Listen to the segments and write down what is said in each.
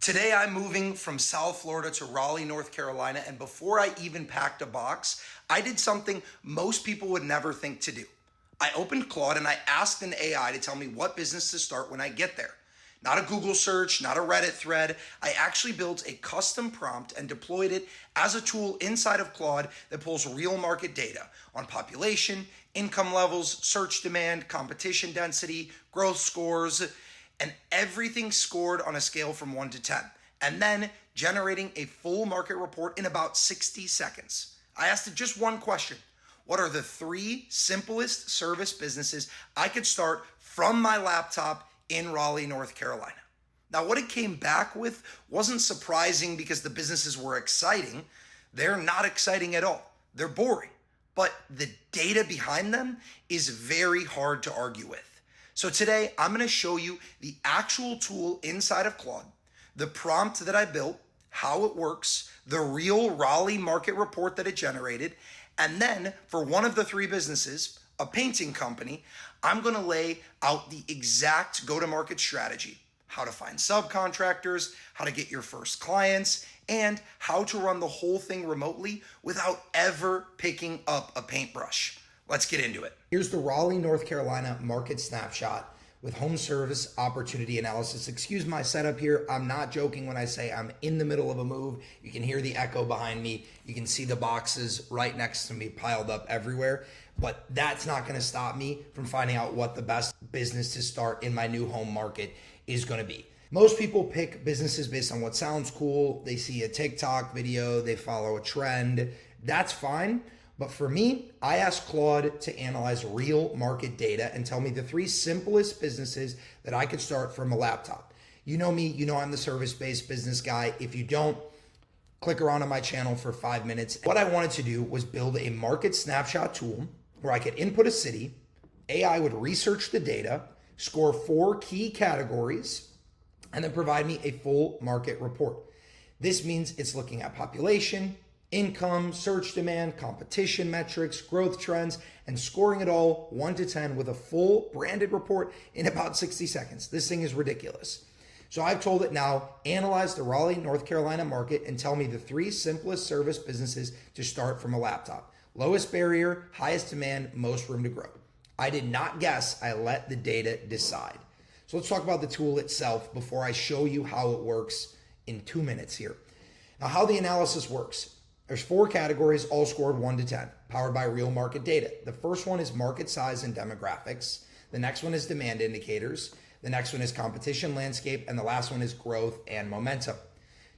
Today I'm moving from South Florida to Raleigh, North Carolina, and before I even packed a box, I did something most people would never think to do. I opened Claude and I asked an AI to tell me what business to start when I get there. Not a Google search, not a Reddit thread. I actually built a custom prompt and deployed it as a tool inside of Claude that pulls real market data on population, income levels, search demand, competition density, growth scores, and everything scored on a scale from 1 to 10, and then generating a full market report in about 60 seconds. I asked it just one question. What are the 3 simplest service businesses I could start from my laptop in Raleigh, North Carolina? Now, what it came back with wasn't surprising because the businesses were exciting. They're not exciting at all. They're boring. But the data behind them is very hard to argue with. So today I'm going to show you the actual tool inside of Claude, the prompt that I built, how it works, the real Raleigh market report that it generated, and then for one of the 3 businesses, a painting company, I'm going to lay out the exact go-to-market strategy, how to find subcontractors, how to get your first clients, and how to run the whole thing remotely without ever picking up a paintbrush. Let's get into it. Here's the Raleigh, North Carolina market snapshot with home service opportunity analysis. Excuse my setup here. I'm not joking when I say I'm in the middle of a move. You can hear the echo behind me. You can see the boxes right next to me piled up everywhere. But that's not going to stop me from finding out what the best business to start in my new home market is going to be. Most people pick businesses based on what sounds cool. They see a TikTok video, they follow a trend. That's fine. But for me, I asked Claude to analyze real market data and tell me the 3 simplest businesses that I could start from a laptop. You know me, you know I'm the service-based business guy. If you don't, click around on my channel for 5 minutes. What I wanted to do was build a market snapshot tool where I could input a city, AI would research the data, score 4 key categories, and then provide me a full market report. This means it's looking at population, income, search demand, competition metrics, growth trends, and scoring it all 1 to 10 with a full branded report in about 60 seconds. This thing is ridiculous. So I've told it now, analyze the Raleigh, North Carolina market and tell me the 3 simplest service businesses to start from a laptop. Lowest barrier, highest demand, most room to grow. I did not guess, I let the data decide. So let's talk about the tool itself before I show you how it works in 2 minutes here. Now, how the analysis works. There's 4 categories, all scored 1 to 10, powered by real market data. The first one is market size and demographics. The next one is demand indicators. The next one is competition landscape. And the last one is growth and momentum.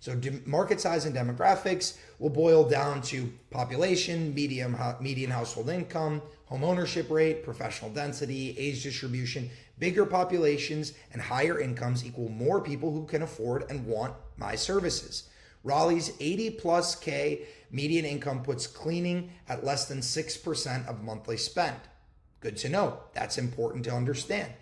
So market size and demographics will boil down to population, median household income, home ownership rate, professional density, age distribution. Bigger populations and higher incomes equal more people who can afford and want my services. Raleigh's 80 plus K median income puts cleaning at less than 6% of monthly spend. Good to know. That's important to understand.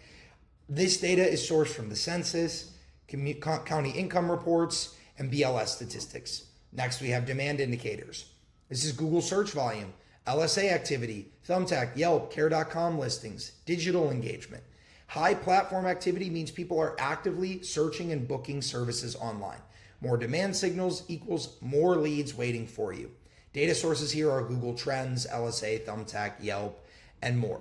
This data is sourced from the census, county income reports, and BLS statistics. Next, we have demand indicators. This is Google search volume, LSA activity, Thumbtack, Yelp, Care.com listings, digital engagement. High platform activity means people are actively searching and booking services online. More demand signals equals more leads waiting for you. Data sources here are Google Trends, LSA, Thumbtack, Yelp, and more.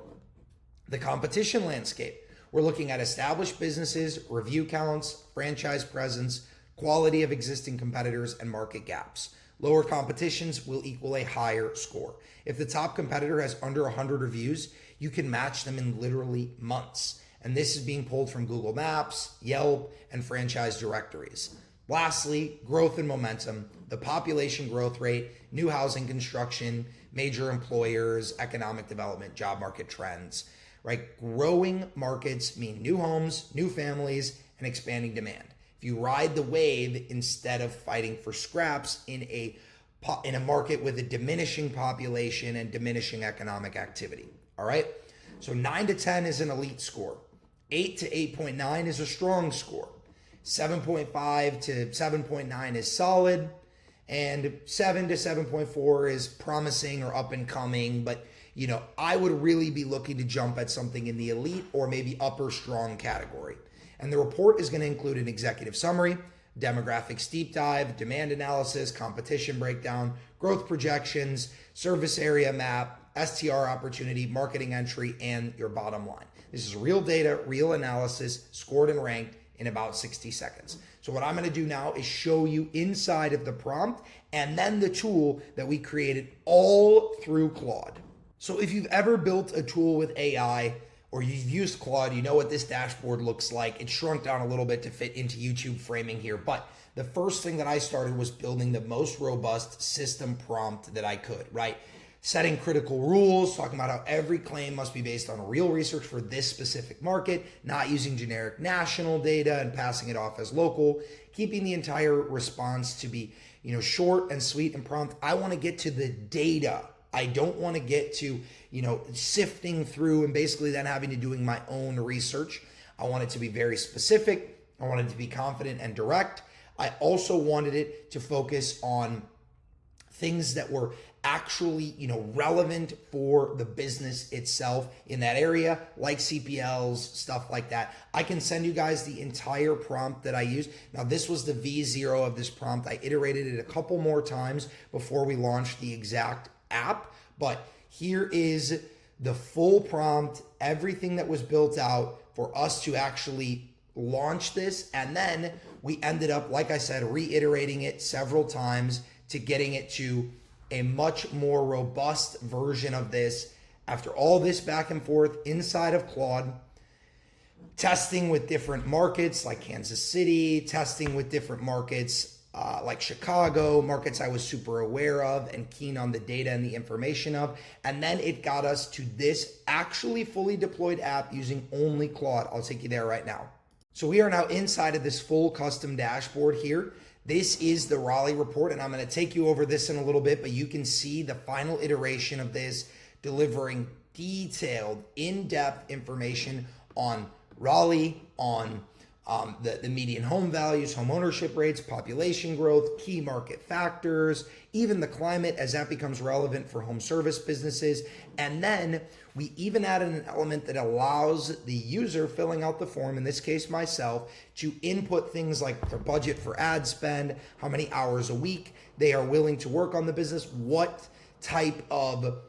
The competition landscape. We're looking at established businesses, review counts, franchise presence, quality of existing competitors, and market gaps. Lower competitions will equal a higher score. If the top competitor has under 100 reviews, you can match them in literally months. And this is being pulled from Google Maps, Yelp, and franchise directories. Lastly, growth and momentum, the population growth rate, new housing construction, major employers, economic development, job market trends, right? Growing markets mean new homes, new families, and expanding demand. If you ride the wave instead of fighting for scraps in a market with a diminishing population and diminishing economic activity, all right? So 9 to 10 is an elite score. 8 to 8.9 is a strong score. 7.5 to 7.9 is solid, and 7 to 7.4 is promising or up and coming, but I would really be looking to jump at something in the elite or maybe upper strong category. And the report is going to include an executive summary, demographics deep dive, demand analysis, competition breakdown, growth projections, service area map, STR opportunity, marketing entry, and your bottom line. This is real data, real analysis, scored and ranked in about 60 seconds. So what I'm going to do now is show you inside of the prompt and then the tool that we created all through Claude. So if you've ever built a tool with AI or you've used Claude, you know what this dashboard looks like. It's shrunk down a little bit to fit into YouTube framing here, but the first thing that I started was building the most robust system prompt that I could, right? Setting critical rules, talking about how every claim must be based on real research for this specific market, not using generic national data and passing it off as local, keeping the entire response to be, short and sweet and prompt. I want to get to the data. I don't want to get to, sifting through and basically then having to doing my own research. I want it to be very specific. I want it to be confident and direct. I also wanted it to focus on things that were actually, relevant for the business itself in that area, like CPLs, stuff like that. I can send you guys the entire prompt that I used. Now, this was the V0 of this prompt. I iterated it a couple more times before we launched the exact app, but here is the full prompt, everything that was built out for us to actually launch this. And then we ended up, like I said, reiterating it several times to getting it to a much more robust version of this after all this back and forth inside of Claude, testing with different markets like Kansas City, testing with different markets like Chicago, markets I was super aware of and keen on the data and the information of. And then it got us to this actually fully deployed app using only Claude. I'll take you there right now. So we are now inside of this full custom dashboard here. This is the Raleigh report, and I'm going to take you over this in a little bit, but you can see the final iteration of this delivering detailed, in-depth information on Raleigh, on the median home values, home ownership rates, population growth, key market factors, even the climate as that becomes relevant for home service businesses. And then we even added an element that allows the user filling out the form, in this case myself, to input things like their budget for ad spend, how many hours a week they are willing to work on the business, what type of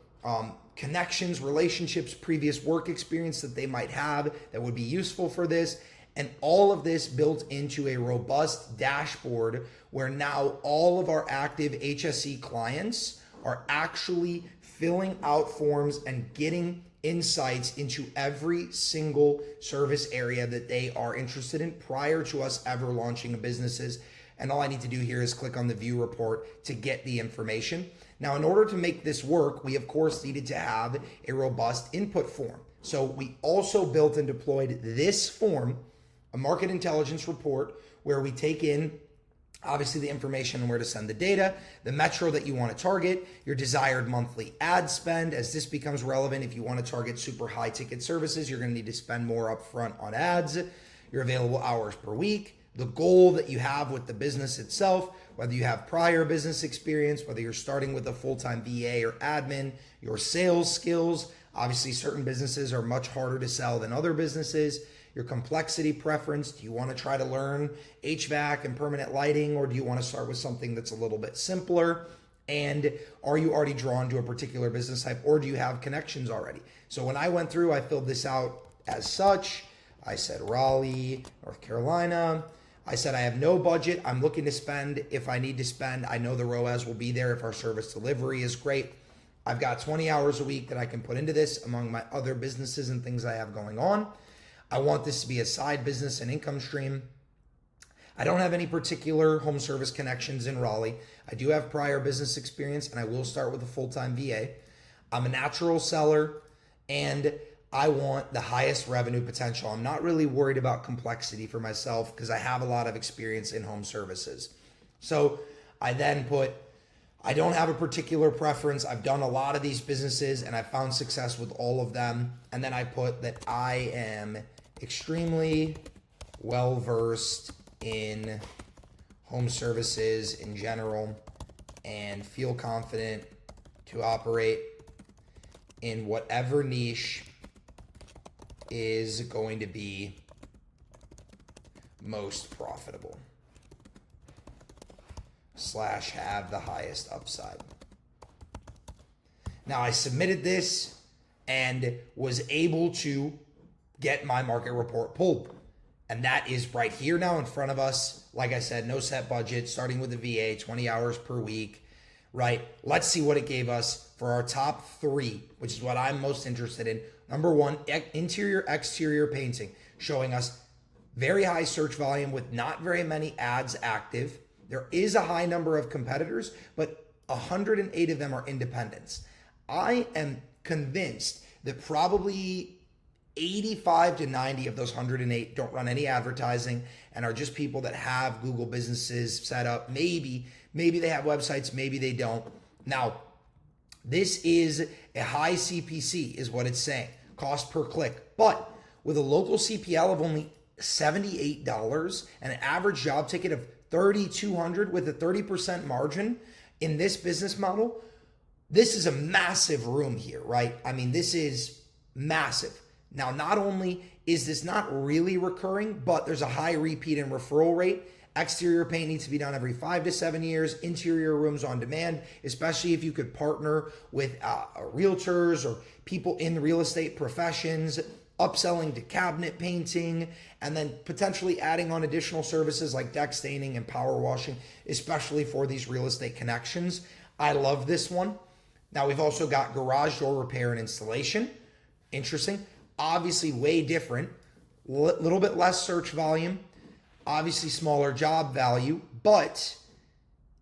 connections, relationships, previous work experience that they might have that would be useful for this. And all of this built into a robust dashboard where now all of our active HSE clients are actually filling out forms and getting insights into every single service area that they are interested in prior to us ever launching businesses. And all I need to do here is click on the view report to get the information. Now, in order to make this work, we of course needed to have a robust input form. So we also built and deployed this form, a market intelligence report, where we take in obviously the information on where to send the data, the metro that you want to target, your desired monthly ad spend, as this becomes relevant. If you want to target super high ticket services, you're going to need to spend more upfront on ads, your available hours per week, the goal that you have with the business itself, whether you have prior business experience, whether you're starting with a full-time VA or admin, your sales skills. Obviously, certain businesses are much harder to sell than other businesses. Your complexity preference. Do you want to try to learn HVAC and permanent lighting, or do you want to start with something that's a little bit simpler? And are you already drawn to a particular business type, or do you have connections already? So when I went through, I filled this out as such. I said Raleigh, North Carolina. I said I have no budget. I'm looking to spend if I need to spend. I know the ROAS will be there if our service delivery is great. I've got 20 hours a week that I can put into this among my other businesses and things I have going on. I want this to be a side business and income stream. I don't have any particular home service connections in Raleigh. I do have prior business experience, and I will start with a full-time VA. I'm a natural seller, and I want the highest revenue potential. I'm not really worried about complexity for myself because I have a lot of experience in home services. So I then put, I don't have a particular preference. I've done a lot of these businesses, and I found success with all of them. And then I put that I am extremely well-versed in home services in general and feel confident to operate in whatever niche is going to be most profitable. slash have the highest upside. Now I submitted this and was able to get my market report pulled. And that is right here now in front of us. Like I said, no set budget, starting with the VA, 20 hours per week, right? Let's see what it gave us for our top three, which is what I'm most interested in. Number one, interior, exterior painting, showing us very high search volume with not very many ads active. There is a high number of competitors, but 108 of them are independents. I am convinced that probably 85 to 90 of those 108 don't run any advertising and are just people that have Google businesses set up. Maybe they have websites, maybe they don't. Now, this is a high CPC is what it's saying, cost per click. But with a local CPL of only $78 and an average job ticket of $3,200 with a 30% margin in this business model, this is a massive room here, right? I mean, this is massive. Now, not only is this not really recurring, but there's a high repeat and referral rate. Exterior paint needs to be done every 5 to 7 years. Interior rooms on demand, especially if you could partner with realtors or people in the real estate professions, upselling to cabinet painting, and then potentially adding on additional services like deck staining and power washing, especially for these real estate connections. I love this one. Now, we've also got garage door repair and installation. Interesting. Obviously way different, little bit less search volume, obviously smaller job value, but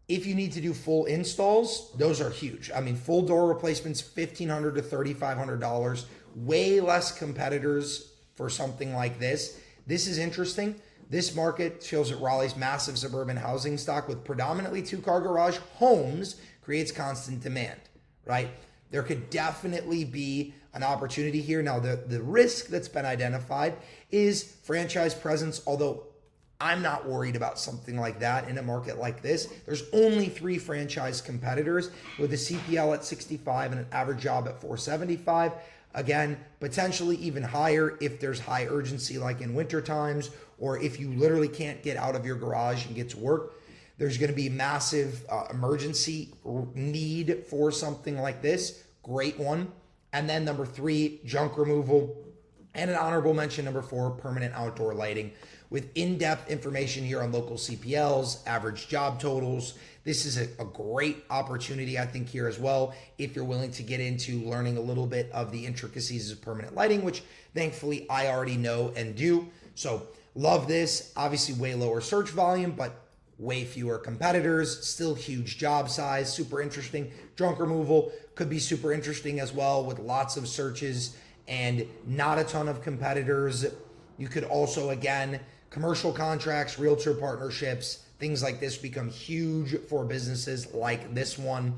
if you need to do full installs, those are huge. I mean, full door replacements, $1,500 to $3,500, way less competitors for something like this. This is interesting. This market shows that Raleigh's massive suburban housing stock with predominantly two-car garage homes creates constant demand, right? There could definitely be an opportunity here. Now, the risk that's been identified is franchise presence, although I'm not worried about something like that in a market like this. There's only 3 franchise competitors with a CPL at 65 and an average job at 475. Again, potentially even higher if there's high urgency like in winter times, or if you literally can't get out of your garage and get to work. There's going to be massive emergency need for something like this. Great one. And then number 3, junk removal. And an honorable mention, number 4, permanent outdoor lighting. With in-depth information here on local CPLs, average job totals. This is a great opportunity, I think, here as well, if you're willing to get into learning a little bit of the intricacies of permanent lighting, which thankfully I already know and do. So love this. Obviously way lower search volume, but way fewer competitors, still huge job size, super interesting. Junk removal could be super interesting as well with lots of searches and not a ton of competitors. You could also, again, commercial contracts, realtor partnerships, things like this become huge for businesses like this one.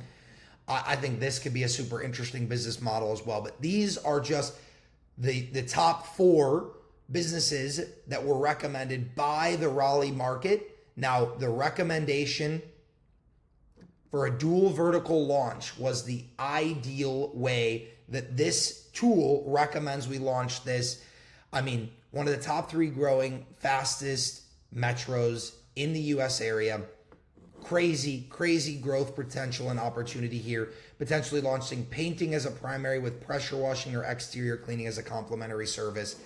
I think this could be a super interesting business model as well. But these are just the top 4 businesses that were recommended by the Raleigh market. Now, the recommendation for a dual vertical launch was the ideal way that this tool recommends we launch this. I mean, one of the top 3 growing fastest metros in the US area. Crazy growth potential and opportunity here. Potentially launching painting as a primary with pressure washing or exterior cleaning as a complementary service.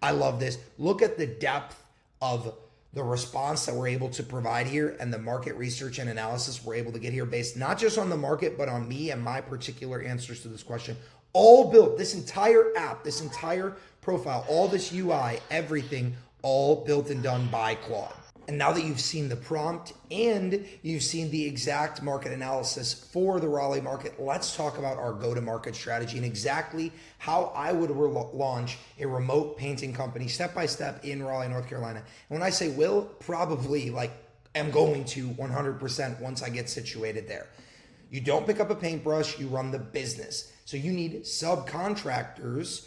I love this. Look at the depth of the response that we're able to provide here and the market research and analysis we're able to get here based not just on the market, but on me and my particular answers to this question. All built, this entire app, this entire profile, all this UI, everything, all built and done by Claude. And now that you've seen the prompt and you've seen the exact market analysis for the Raleigh market, let's talk about our go-to-market strategy and exactly how I would launch a remote painting company step-by-step in Raleigh, North Carolina. And when I say will, probably am going to 100% once I get situated there. You don't pick up a paintbrush, you run the business. So you need subcontractors,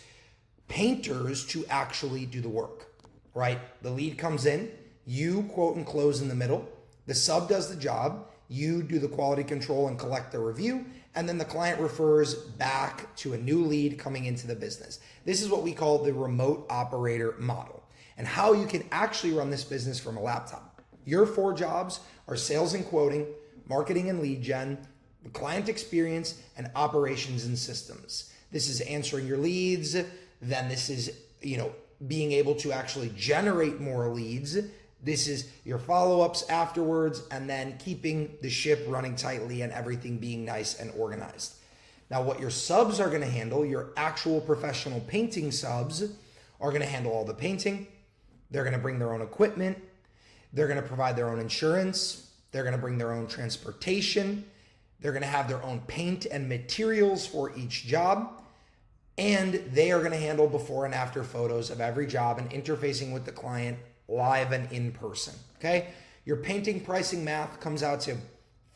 painters to actually do the work, right? The lead comes in, you quote and close in the middle. The sub does the job. You do the quality control and collect the review. And then the client refers back to a new lead coming into the business. This is what we call the remote operator model and how you can actually run this business from a laptop. Your 4 jobs are sales and quoting, marketing and lead gen, the client experience, and operations and systems. This is answering your leads. Then this is, being able to actually generate more leads. This is your follow-ups afterwards, and then keeping the ship running tightly and everything being nice and organized. Now, what your subs are going to handle, your actual professional painting subs, are going to handle all the painting. They're going to bring their own equipment. They're going to provide their own insurance. They're going to bring their own transportation. They're going to have their own paint and materials for each job. And they are going to handle before and after photos of every job and interfacing with the client live and in person. Okay? Your painting pricing math comes out to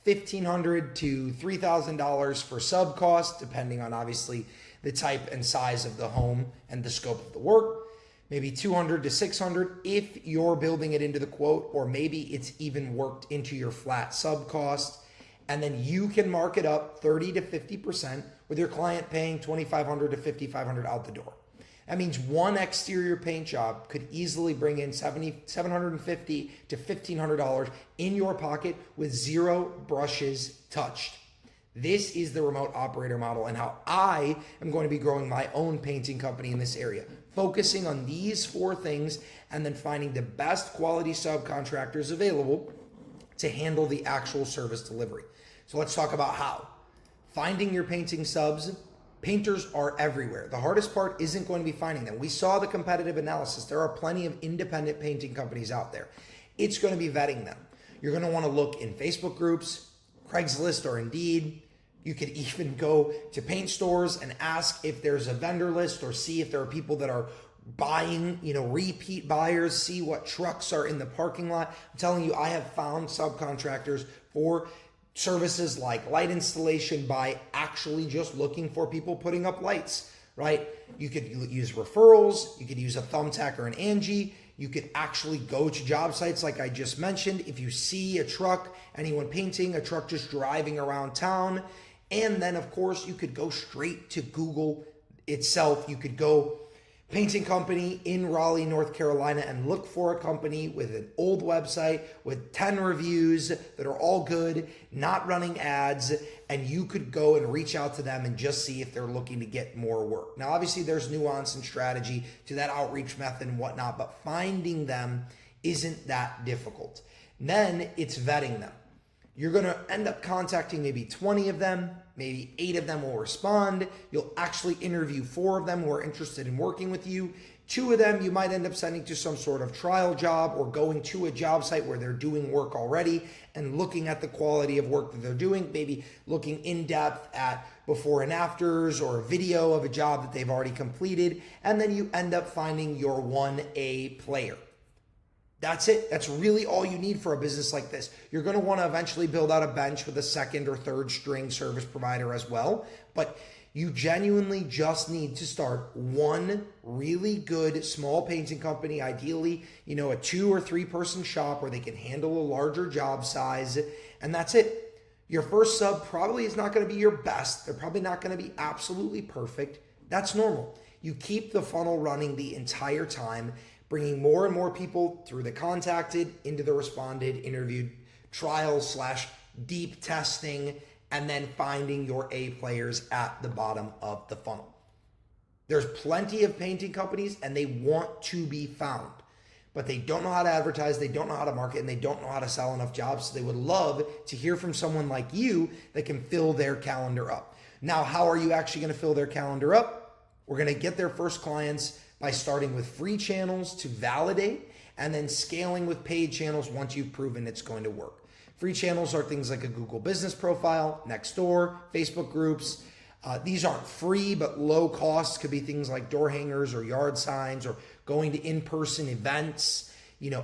$1,500 to $3,000 for sub cost, depending on obviously the type and size of the home and the scope of the work. Maybe $200 to $600 if you're building it into the quote, or maybe it's even worked into your flat sub cost. And then you can mark it up 30 to 50% with your client paying $2,500 to $5,500 out the door. That means one exterior paint job could easily bring in $750 to $1,500 in your pocket with 0 brushes touched. This is the remote operator model and how I am going to be growing my own painting company in this area, focusing on these 4 things and then finding the best quality subcontractors available to handle the actual service delivery. So let's talk about how. Finding your painting subs. Painters are everywhere. The hardest part isn't going to be finding them. We saw the competitive analysis. There are plenty of independent painting companies out there. It's going to be vetting them. You're going to want to look in Facebook groups, Craigslist or Indeed. You could even go to paint stores and ask if there's a vendor list or see if there are people that are buying, repeat buyers, see what trucks are in the parking lot. I'm telling you, I have found subcontractors for services like light installation by actually just looking for people putting up lights, right? You could use referrals. You could use a Thumbtack or an Angie. You could actually go to job sites like I just mentioned. If you see a truck, anyone painting, a truck just driving around town. And then, of course, you could go straight to Google itself. You could go painting company in Raleigh, North Carolina, and look for a company with an old website with 10 reviews that are all good, not running ads, and you could go and reach out to them and just see if they're looking to get more work. Now, obviously, there's nuance and strategy to that outreach method and whatnot, but finding them isn't that difficult. Then it's vetting them. You're going to end up contacting maybe 20 of them. Maybe 8 of them will respond. You'll actually interview 4 of them who are interested in working with you. 2 of them you might end up sending to some sort of trial job or going to a job site where they're doing work already and looking at the quality of work that they're doing, maybe looking in depth at before and afters or a video of a job that they've already completed. And then you end up finding your 1A player. That's it. That's really all you need for a business like this. You're going to want to eventually build out a bench with a second or third string service provider as well. But you genuinely just need to start one really good small painting company, ideally, a 2 or 3 person shop where they can handle a larger job size. And that's it. Your first sub probably is not going to be your best. They're probably not going to be absolutely perfect. That's normal. You keep the funnel running the entire time, bringing more and more people through the contacted, into the responded, interviewed, trials / deep testing, and then finding your A players at the bottom of the funnel. There's plenty of painting companies and they want to be found, but they don't know how to advertise, they don't know how to market, and they don't know how to sell enough jobs. So they would love to hear from someone like you that can fill their calendar up. Now, how are you actually going to fill their calendar up? We're going to get their first clients by starting with free channels to validate and then scaling with paid channels once you've proven it's going to work. Free channels are things like a Google business profile, Nextdoor, Facebook groups. These aren't free, but low cost. Could be things like door hangers or yard signs or going to in-person events,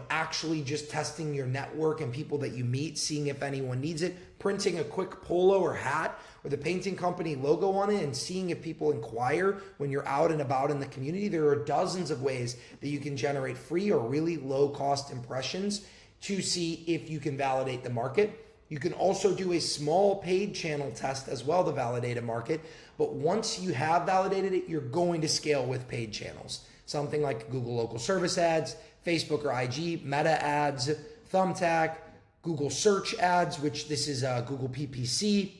actually just testing your network and people that you meet, seeing if anyone needs it, printing a quick polo or hat with a painting company logo on it and seeing if people inquire when you're out and about in the community. There are dozens of ways that you can generate free or really low cost impressions to see if you can validate the market. You can also do a small paid channel test as well to validate a market. But once you have validated it, you're going to scale with paid channels. Something like Google local service ads, Facebook or IG, Meta ads, Thumbtack, Google search ads, which this is Google PPC,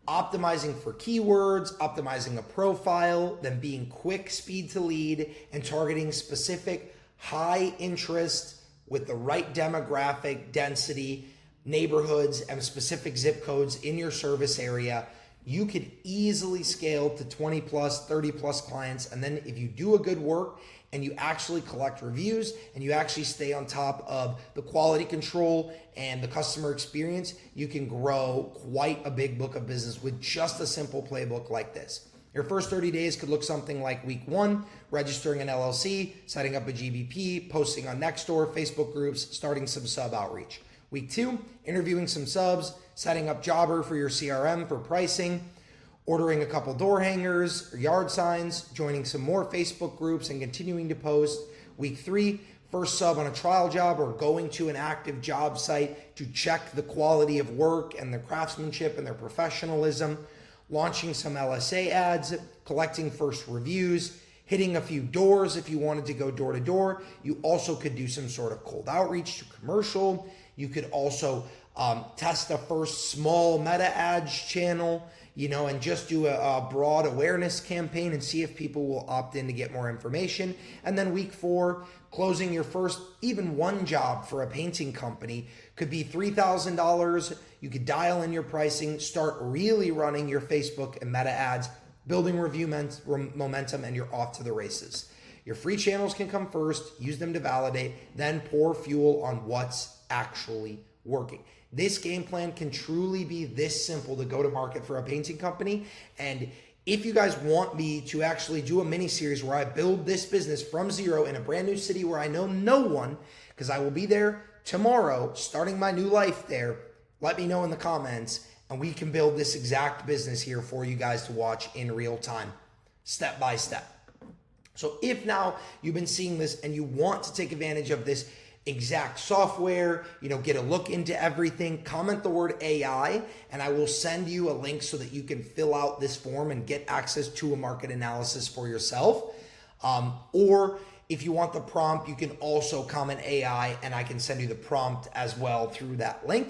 optimizing for keywords, optimizing a profile, then being quick, speed to lead, and targeting specific high interest with the right demographic density, neighborhoods, and specific zip codes in your service area. You could easily scale to 20 plus, 30 plus clients. And then if you do a good work and you actually collect reviews and you actually stay on top of the quality control and the customer experience, you can grow quite a big book of business with just a simple playbook like this. Your first 30 days could look something like week 1, registering an LLC, setting up a GBP, posting on Nextdoor, Facebook groups, starting some sub outreach. Week 2, interviewing some subs, setting up Jobber for your CRM for pricing, ordering a couple door hangers or yard signs, joining some more Facebook groups and continuing to post. Week 3, first sub on a trial job or going to an active job site to check the quality of work and their craftsmanship and their professionalism, launching some LSA ads, collecting first reviews, hitting a few doors if you wanted to go door to door. You also could do some sort of cold outreach to commercial. You could also test a first small meta ads channel, and just do a broad awareness campaign and see if people will opt in to get more information. And then week 4, closing your first even one job for a painting company could be $3,000. You could dial in your pricing, start really running your Facebook and meta ads, building review momentum, and you're off to the races. Your free channels can come first, use them to validate, then pour fuel on what's actually working. This game plan can truly be this simple to go to market for a painting company. And if you guys want me to actually do a mini series where I build this business from zero in a brand new city where I know no one, because I will be there tomorrow starting my new life there, let me know in the comments and we can build this exact business here for you guys to watch in real time, step by step. So if now you've been seeing this and you want to take advantage of this exact software, get a look into everything, comment the word AI, and I will send you a link so that you can fill out this form and get access to a market analysis for yourself. Or if you want the prompt, you can also comment AI and I can send you the prompt as well through that link.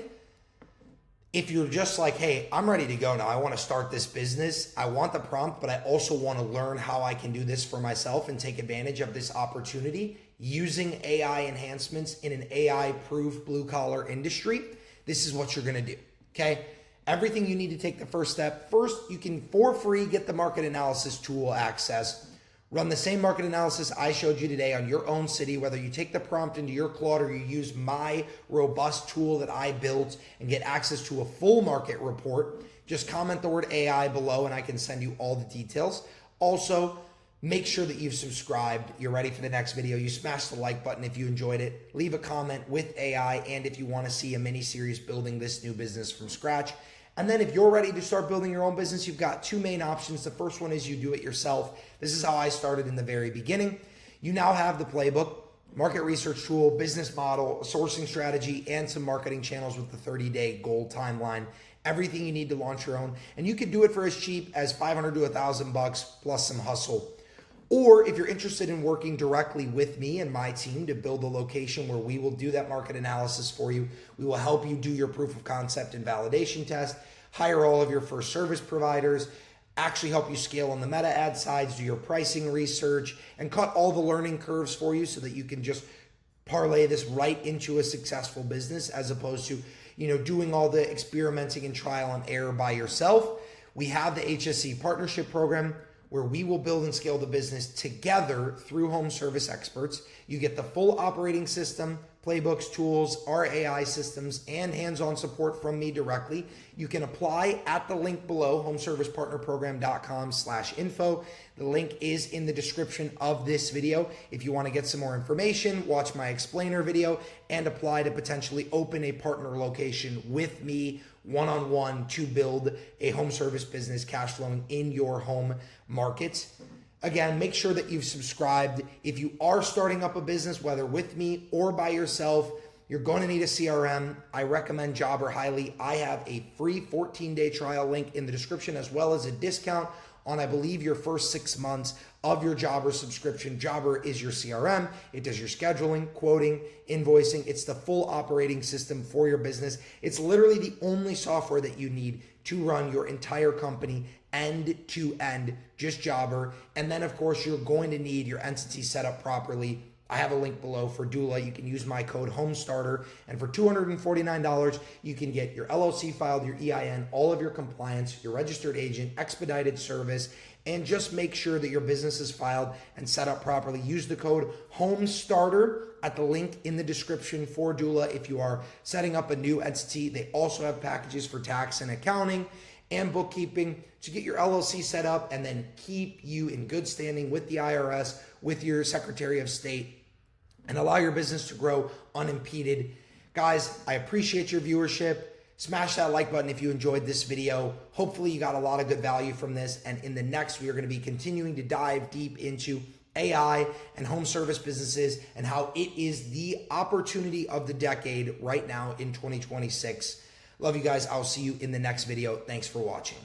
If you're just like, hey, I'm ready to go now, I want to start this business, I want the prompt, but I also want to learn how I can do this for myself and take advantage of this opportunity using AI enhancements in an AI-proof blue-collar industry, this is what you're going to do, okay? Everything you need to take the first step. First, you can, for free, get the market analysis tool access. Run the same market analysis I showed you today on your own city, whether you take the prompt into your Claude or you use my robust tool that I built and get access to a full market report. Just comment the word AI below and I can send you all the details. Also, make sure that you've subscribed. You're ready for the next video. You smash the like button if you enjoyed it. Leave a comment with AI and if you want to see a mini series building this new business from scratch. And then if you're ready to start building your own business, you've got two main options. The first one is you do it yourself. This is how I started in the very beginning. You now have the playbook, market research tool, business model, sourcing strategy, and some marketing channels with the 30-day goal timeline. Everything you need to launch your own. And you can do it for as cheap as $500 to $1,000 plus some hustle. Or if you're interested in working directly with me and my team to build a location where we will do that market analysis for you, we will help you do your proof of concept and validation test, hire all of your first service providers, actually help you scale on the meta ad sides, do your pricing research, and cut all the learning curves for you so that you can just parlay this right into a successful business as opposed to, doing all the experimenting and trial and error by yourself. We have the HSC partnership program, where we will build and scale the business together through home service experts. You get the full operating system, playbooks, tools, our AI systems, and hands-on support from me directly. You can apply at the link below, homeservicepartnerprogram.com/info. The link is in the description of this video. If you want to get some more information, watch my explainer video and apply to potentially open a partner location with me one-on-one to build a home service business cash flowing in your home market. Again, make sure that you've subscribed. If you are starting up a business, whether with me or by yourself, you're going to need a CRM. I recommend Jobber highly. I have a free 14-day trial link in the description as well as a discount on, I believe, your first 6 months of your Jobber subscription. Jobber is your CRM. It does your scheduling, quoting, invoicing. It's the full operating system for your business. It's literally the only software that you need to run your entire company end to end, just Jobber. And then, of course, you're going to need your entity set up properly. I have a link below for Doula. You can use my code HOMESTARTER, and for $249, you can get your LLC filed, your EIN, all of your compliance, your registered agent, expedited service, and just make sure that your business is filed and set up properly. Use the code HOMESTARTER at the link in the description for Doula if you are setting up a new entity. They also have packages for tax and accounting and bookkeeping to get your LLC set up and then keep you in good standing with the IRS, with your Secretary of State, and allow your business to grow unimpeded. Guys, I appreciate your viewership. Smash that like button if you enjoyed this video. Hopefully you got a lot of good value from this. And in the next, we are going to be continuing to dive deep into AI and home service businesses and how it is the opportunity of the decade right now in 2026. Love you guys. I'll see you in the next video. Thanks for watching.